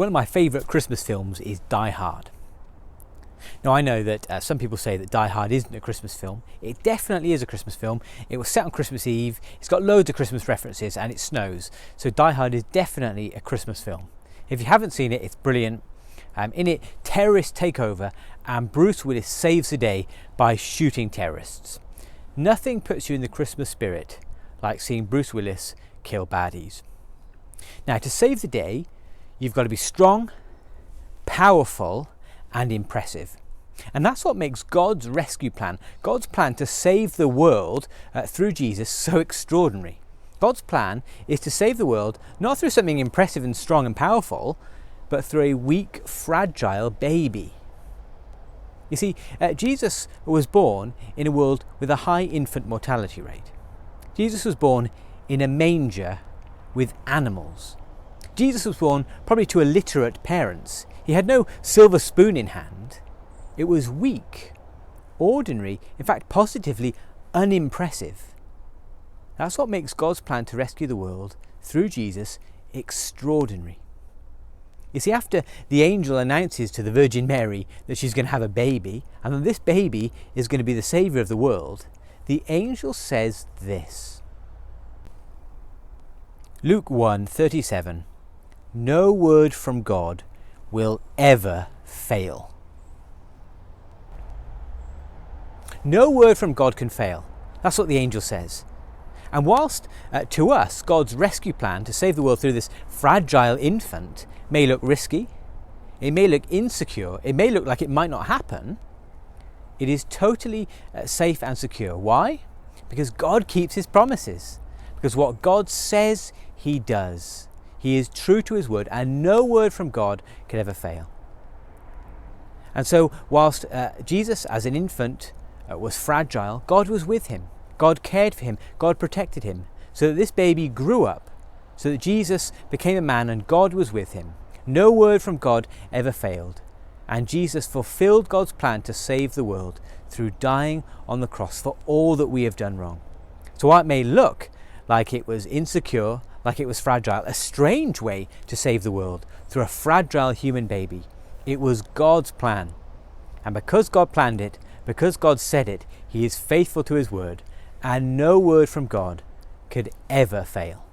One of my favourite Christmas films is Die Hard. Now I know that some people say that Die Hard isn't a Christmas film. It definitely is a Christmas film. It was set on Christmas Eve, it's got loads of Christmas references and it snows. So Die Hard is definitely a Christmas film. If you haven't seen it, it's brilliant. In it, terrorists take over and Bruce Willis saves the day by shooting terrorists. Nothing puts you in the Christmas spirit like seeing Bruce Willis kill baddies. Now to save the day, you've got to be strong, powerful and impressive. And that's what makes God's rescue plan, God's plan to save the world through Jesus, so extraordinary. God's plan is to save the world not through something impressive and strong and powerful, but through a weak, fragile baby. You see, Jesus was born in a world with a high infant mortality rate. Jesus was born in a manger with animals. Jesus was born probably to illiterate parents. He had no silver spoon in hand. It was weak, ordinary, in fact positively unimpressive. That's what makes God's plan to rescue the world through Jesus extraordinary. You see, after the angel announces to the Virgin Mary that she's going to have a baby and that this baby is going to be the saviour of the world, the angel says this. Luke 1:37. No word from God will ever fail. No word from God can fail. That's what the angel says. And whilst to us God's rescue plan to save the world through this fragile infant may look risky, it may look insecure, it may look like it might not happen, it is totally safe and secure. Why? Because God keeps his promises. Because what God says, he does. He is true to his word and no word from God could ever fail. And so whilst Jesus as an infant was fragile, God was with him. God cared for him. God protected him. So that this baby grew up. So that Jesus became a man and God was with him. No word from God ever failed. And Jesus fulfilled God's plan to save the world through dying on the cross for all that we have done wrong. So while it may look like it was insecure, like it was fragile, a strange way to save the world through a fragile human baby, it was God's plan. And because God planned it, because God said it, he is faithful to his word, and no word from God could ever fail.